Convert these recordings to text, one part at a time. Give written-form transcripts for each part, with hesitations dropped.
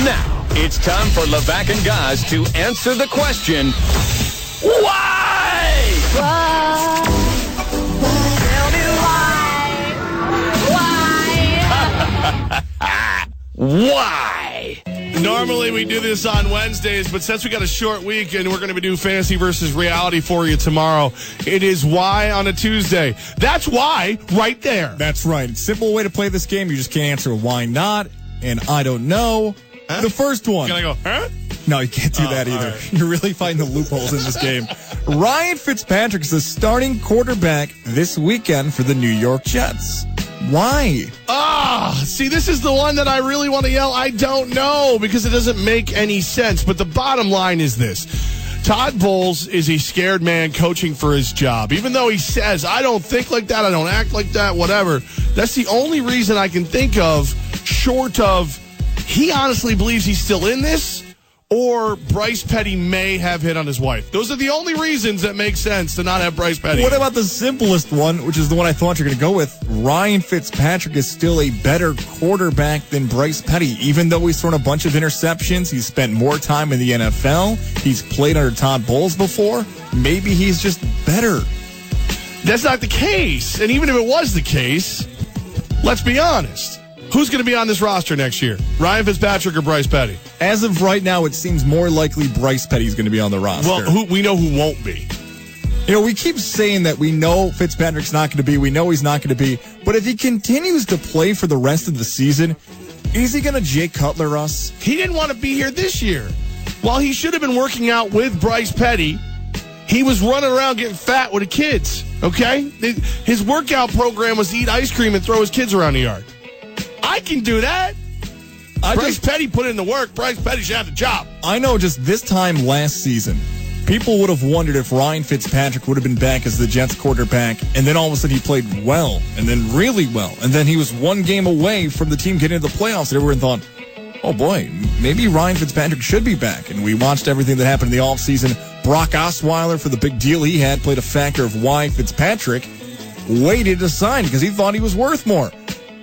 Now, it's time for Levack and Goz to answer the question, why? Why? Tell me why? Why? Normally we do this on Wednesdays, but since we got a short week and we're going to do fantasy versus reality for you tomorrow, it is why on a Tuesday. That's why right there. That's right. Simple way to play this game. You just can't answer why not, and I don't know. Huh? The first one. Can I go, huh? No, you can't do that either. Right. You're really finding the loopholes in this game. Ryan Fitzpatrick is the starting quarterback this weekend for the New York Jets. Why? See, this is the one that I really want to yell, I don't know, because it doesn't make any sense. But the bottom line is this. Todd Bowles is a scared man coaching for his job. Even though he says, I don't think like that, I don't act like that, whatever. That's the only reason I can think of, short of he honestly believes he's still in this, or Bryce Petty may have hit on his wife. Those are the only reasons that make sense to not have Bryce Petty. What about the simplest one, which is the one I thought you were going to go with? Ryan Fitzpatrick is still a better quarterback than Bryce Petty. Even though he's thrown a bunch of interceptions, he's spent more time in the NFL, he's played under Todd Bowles before, maybe he's just better. That's not the case. And even if it was the case, let's be honest. Who's going to be on this roster next year? Ryan Fitzpatrick or Bryce Petty? As of right now, it seems more likely Bryce Petty's going to be on the roster. Well, we know who won't be. You know, we keep saying that we know Fitzpatrick's not going to be, we know he's not going to be, but if he continues to play for the rest of the season, is he going to Jay Cutler us? He didn't want to be here this year. While he should have been working out with Bryce Petty, he was running around getting fat with the kids, okay? His workout program was to eat ice cream and throw his kids around the yard. I can do that. Bryce Petty put in the work. Bryce Petty should have the job. I know just this time last season, people would have wondered if Ryan Fitzpatrick would have been back as the Jets quarterback, and then all of a sudden he played well, and then really well, and then he was one game away from the team getting into the playoffs, and everyone thought, oh boy, maybe Ryan Fitzpatrick should be back. And we watched everything that happened in the offseason. Brock Osweiler, for the big deal he had, played a factor of why Fitzpatrick waited to sign, because he thought he was worth more.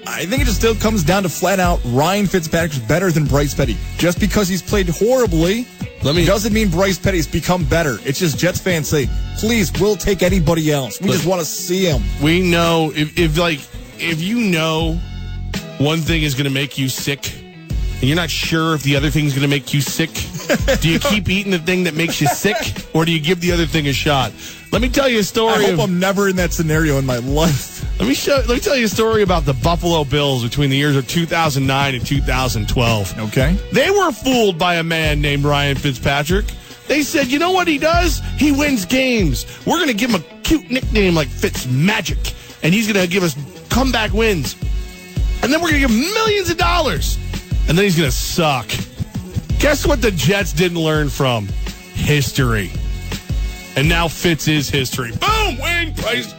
I think it just still comes down to flat out Ryan Fitzpatrick's better than Bryce Petty. Just because he's played horribly doesn't mean Bryce Petty's become better. It's just Jets fans say, please, we'll take anybody else. We just want to see him. We know if you know one thing is going to make you sick and you're not sure if the other thing's going to make you sick, do you keep eating the thing that makes you sick, or do you give the other thing a shot? Let me tell you a story. I hope I'm never in that scenario in my life. Let me tell you a story about the Buffalo Bills between the years of 2009 and 2012. Okay. They were fooled by a man named Ryan Fitzpatrick. They said, you know what he does? He wins games. We're going to give him a cute nickname like Fitzmagic, and he's going to give us comeback wins. And then we're going to give him millions of dollars. And then he's going to suck. Guess what the Jets didn't learn from? History. And now Fitz is history. Boom! Wing!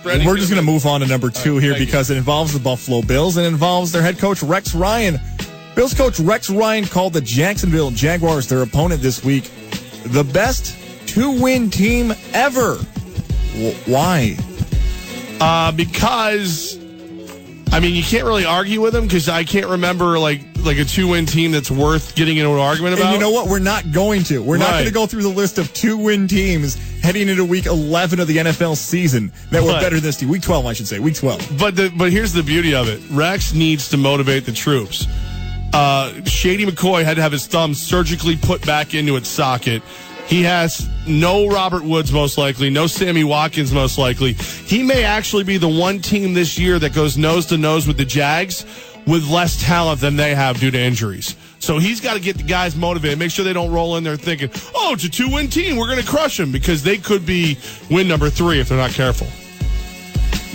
We're just going to move on to number 2 here because it involves the Buffalo Bills and it involves their head coach, Rex Ryan. Bills coach Rex Ryan called the Jacksonville Jaguars, their opponent this week, the best 2-win team ever. Why? Because, I mean, you can't really argue with him because I can't remember like a 2-win team that's worth getting into an argument about. And you know what? We're not going to. We're not going to go through the list of 2-win teams heading into week 11 of the NFL season that were better than this team. Week 12, I should say. Week 12. But here's the beauty of it. Rex needs to motivate the troops. Shady McCoy had to have his thumb surgically put back into its socket. He has no Robert Woods, most likely, no Sammy Watkins, most likely. He may actually be the one team this year that goes nose-to-nose with the Jags with less talent than they have due to injuries. So he's got to get the guys motivated, make sure they don't roll in there thinking, oh, it's a 2-win team, we're going to crush them, because they could be win number 3 if they're not careful.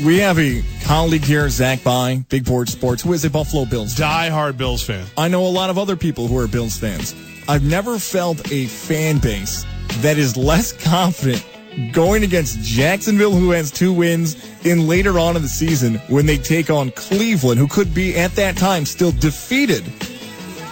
We have a colleague here, Zach By, Big Board Sports, who is a Buffalo Bills fan. Die-hard Bills fan. I know a lot of other people who are Bills fans. I've never felt a fan base that is less confident going against Jacksonville, who has 2 wins, and later on in the season when they take on Cleveland, who could be, at that time, still defeated.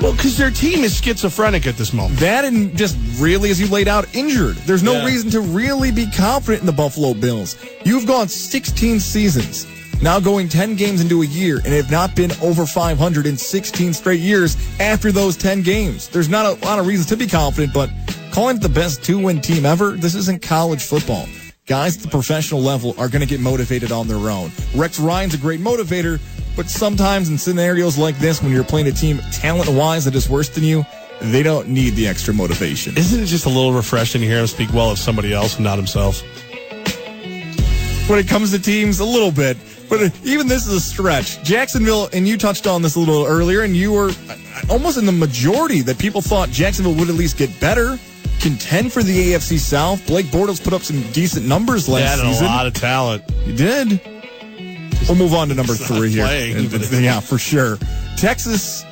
Well, because their team is schizophrenic at this moment. That and just really, as you laid out, injured. There's no reason to really be confident in the Buffalo Bills. You've gone 16 seasons now going 10 games into a year and have not been over 500 in 16 straight years after those 10 games. There's not a lot of reasons to be confident, but calling it the best 2-win team ever, this isn't college football. Guys at the professional level are going to get motivated on their own. Rex Ryan's a great motivator, but sometimes in scenarios like this, when you're playing a team talent-wise that is worse than you, they don't need the extra motivation. Isn't it just a little refreshing to hear him speak well of somebody else and not himself? When it comes to teams, a little bit. But even this is a stretch. Jacksonville, and you touched on this a little earlier, and you were almost in the majority that people thought Jacksonville would at least get better, contend for the AFC South. Blake Bortles put up some decent numbers last season. A lot of talent. He did. We'll move on to number 3 here. Yeah, for sure. Texas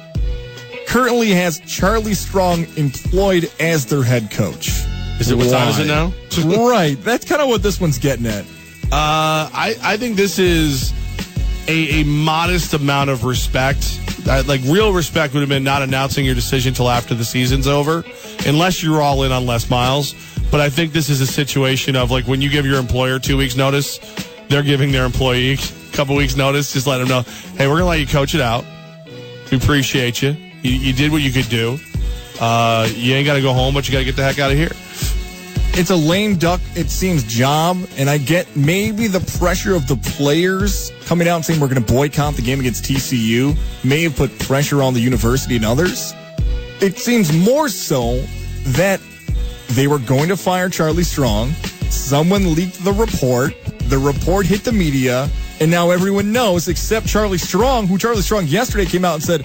currently has Charlie Strong employed as their head coach. Is it what time is it now? Right. That's kind of what this one's getting at. I think this is a modest amount of respect. Like, real respect would have been not announcing your decision till after the season's over, unless you're all in on Les Miles. But I think this is a situation of, like, when you give your employer 2 weeks notice, they're giving their employee a couple weeks notice. Just let them know, hey, we're going to let you coach it out. We appreciate you. You did what you could do. You ain't got to go home, but you got to get the heck out of here. It's a lame duck, it seems, job, and I get maybe the pressure of the players coming out and saying we're going to boycott the game against TCU may have put pressure on the university and others. It seems more so that they were going to fire Charlie Strong. Someone leaked the report hit the media, and now everyone knows except Charlie Strong, who Charlie Strong yesterday came out and said,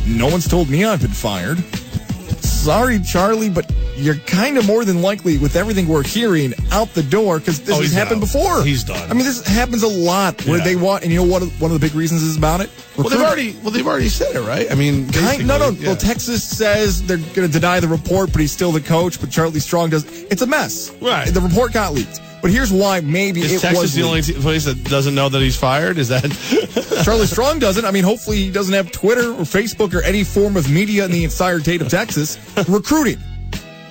no one's told me I've been fired. Sorry, Charlie, but you're kind of more than likely, with everything we're hearing, out the door, because this has happened before. He's done. I mean, this happens a lot where they want, and you know what? One of the big reasons is about it. Well, they've already said it, right? I mean, no. Yeah. Well, Texas says they're going to deny the report, but he's still the coach. But Charlie Strong does. It's a mess. Right. The report got leaked. But here's why maybe is Texas the only place that doesn't know that he's fired? Is that Charlie Strong doesn't? I mean, hopefully he doesn't have Twitter or Facebook or any form of media in the entire state of Texas. Recruiting.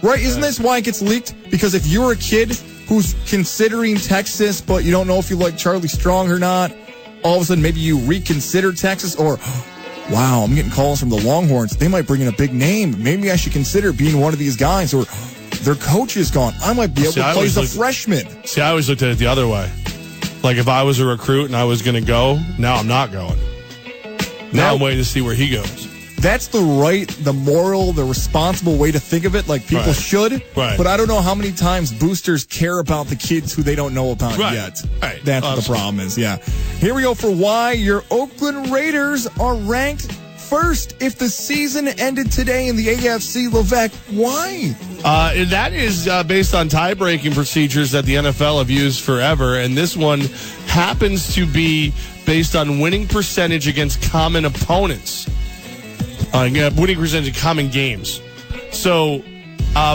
Right? Isn't this why it gets leaked? Because if you're a kid who's considering Texas, but you don't know if you like Charlie Strong or not, all of a sudden maybe you reconsider Texas, or, wow, I'm getting calls from the Longhorns. They might bring in a big name. Maybe I should consider being one of these guys, or their coach is gone. I might be able to play as a freshman. See, I always looked at it the other way. Like, if I was a recruit and I was going to go, now I'm not going. Now I'm waiting to see where he goes. That's the right, the moral, the responsible way to think of it, like people should. Right. But I don't know how many times boosters care about the kids who they don't know about yet. Right. That's what the problem is, yeah. Here we go for why your Oakland Raiders are ranked first if the season ended today in the AFC. Levack, why? That is based on tie-breaking procedures that the NFL have used forever, and this one happens to be based on winning percentage against common opponents. Winning percentage in common games. So,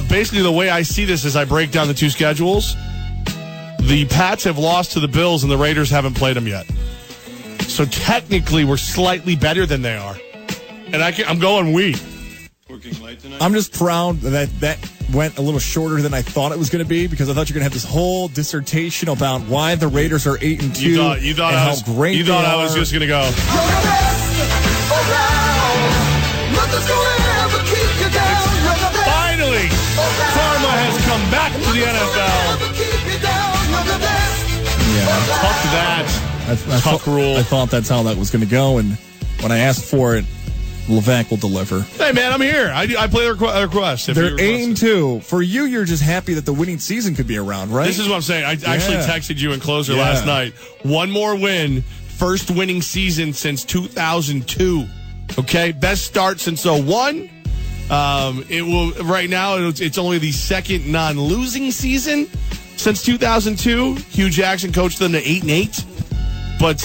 basically the way I see this is I break down the two schedules. The Pats have lost to the Bills and the Raiders haven't played them yet. So technically we're slightly better than they are. And I'm going we. Working late tonight. I'm just proud that went a little shorter than I thought it was going to be, because I thought you were going to have this whole dissertation about why the Raiders are 8-2. You thought I was just going to go. Finally, Karma has come back to the NFL. Yeah, Tuck rule. I thought that's how that was going to go, and when I asked for it, Levack will deliver. Hey, man, I'm here. I play the request. They're 8-2. For you, you're just happy that the winning season could be around, right? This is what I'm saying. I actually texted you in closer last night. One more win. First winning season since 2002. Okay? Best start since 2001. It will right now. It's only the second non-losing season since 2002. Hugh Jackson coached them to 8-8. But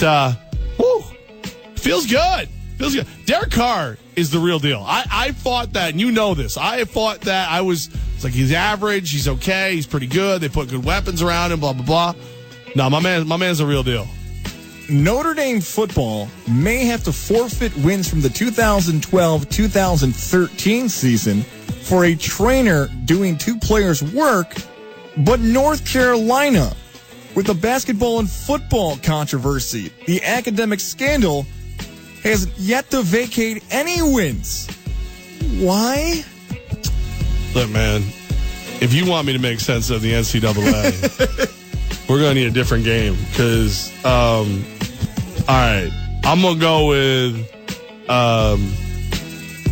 feels good. Feels good. Derek Carr is the real deal. I fought that, and you know this. I fought that. It's like he's average. He's okay. He's pretty good. They put good weapons around him. Blah blah blah. No, my man's the real deal. Notre Dame football may have to forfeit wins from the 2012-2013 season for a trainer doing two players' work, but North Carolina With the basketball and football controversy, the academic scandal has yet to vacate any wins. Why? Look, man, if you want me to make sense of the NCAA, we're going to need a different game. Because, all right, I'm going to go with,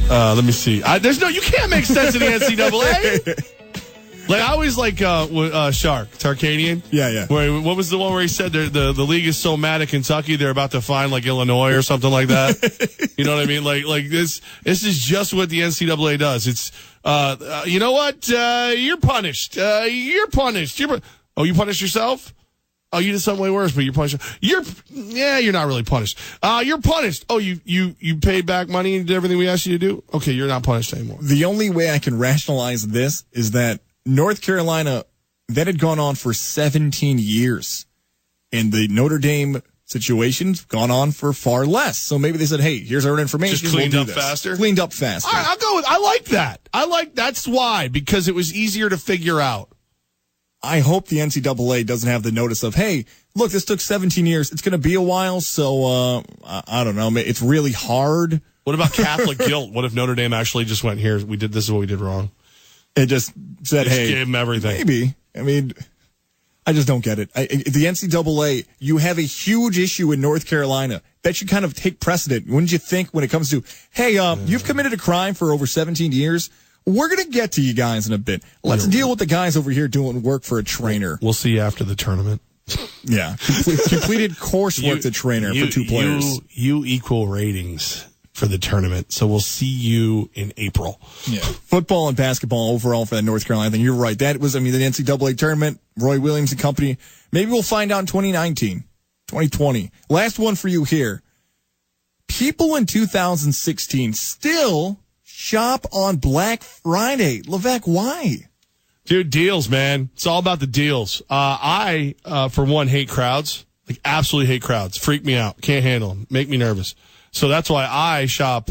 let me see. You can't make sense of the NCAA. Like, I always like Shark, Tarkanian. Yeah. What was the one where he said the league is so mad at Kentucky they're about to find like Illinois or something like that? You know what I mean? Like this is just what the NCAA does. It's you know what? You're punished. You're punished. You punished yourself? Oh, you did something way worse, but you're punished. You're not really punished. You're punished. Oh, you paid back money and did everything we asked you to do? Okay, you're not punished anymore. The only way I can rationalize this is that North Carolina, that had gone on for 17 years. And the Notre Dame situation's gone on for far less. So maybe they said, hey, here's our information. Just cleaned up faster? Cleaned up faster. All right, I'll go with, I like that. That's why, because it was easier to figure out. I hope the NCAA doesn't have the notice of, hey, look, this took 17 years. It's going to be a while, so I don't know. It's really hard. What about Catholic guilt? What if Notre Dame actually just went, here, this is what we did wrong? It just said, hey, gave them everything. Maybe. I mean, I just don't get it. The NCAA, you have a huge issue in North Carolina. That should kind of take precedent. Wouldn't you think when it comes to, hey, you've committed a crime for over 17 years. We're going to get to you guys in a bit. Let's deal with the guys over here doing work for a trainer. We'll see you after the tournament. Yeah. Completed coursework the trainer for 2 players. You equal ratings for the tournament. So we'll see you in April. Yeah. Football and basketball overall for the North Carolina thing. You're right. That was, the NCAA tournament, Roy Williams and company. Maybe we'll find out in 2019, 2020. Last one for you here. People in 2016 still shop on Black Friday. Levack, why? Dude, deals, man. It's all about the deals. I, for one, hate crowds. Like, absolutely hate crowds. Freak me out. Can't handle them. Make me nervous. So that's why I shop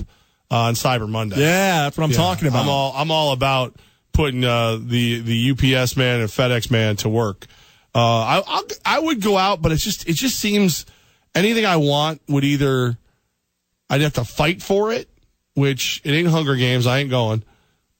on Cyber Monday. Yeah, that's what I'm talking about. I'm all about putting the UPS man and FedEx man to work. I would go out, but it just seems anything I want would either I'd have to fight for it, which it ain't Hunger Games. I ain't going.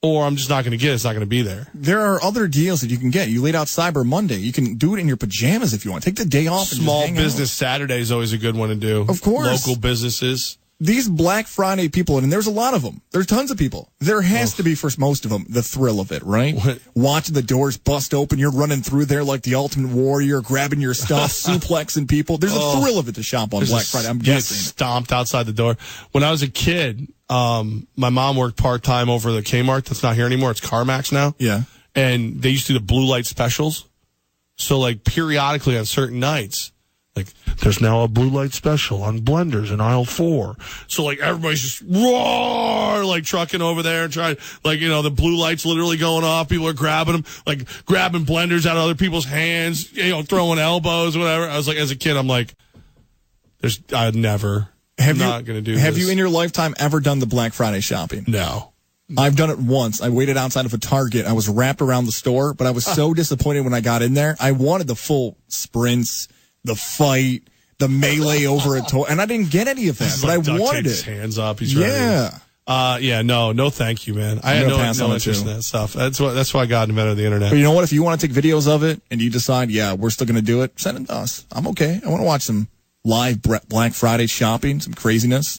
Or I'm just not going to get it. It's not going to be there. There are other deals that you can get. You laid out Cyber Monday. You can do it in your pajamas if you want. Take the day off. Small Business Saturday is always a good one to do. Of course. Local businesses. These Black Friday people, and there's a lot of them. There's tons of people. There has to be, for most of them, the thrill of it, right? Watching the doors bust open. You're running through there like the Ultimate Warrior, grabbing your stuff, suplexing people. There's a thrill of it to shop on Black Friday. I'm guessing. Stomped outside the door. When I was a kid, my mom worked part-time over the Kmart. That's not here anymore. It's CarMax now. Yeah. And they used to do the blue light specials. So, like, periodically on certain nights, like, there's now a blue light special on blenders in aisle 4. So, like, everybody's just roar, like, trucking over there and trying, like, the blue light's literally going off. People are grabbing them, like, grabbing blenders out of other people's hands, throwing elbows, whatever. I was like, as a kid, I'm like, I'd never. I'm not going to do this. Have you in your lifetime ever done the Black Friday shopping? No. I've done it once. I waited outside of a Target. I was wrapped around the store, but I was so disappointed when I got in there. I wanted the full sprints, the fight, the melee over a toy, and I didn't get any of that, but like I wanted it. His hands up. He's ready. No, thank you, man. I had no interest in that stuff. That's why God invented the internet. But you know what? If you want to take videos of it and you decide, we're still going to do it, send it to us. I'm okay. I want to watch some live Black Friday shopping, some craziness.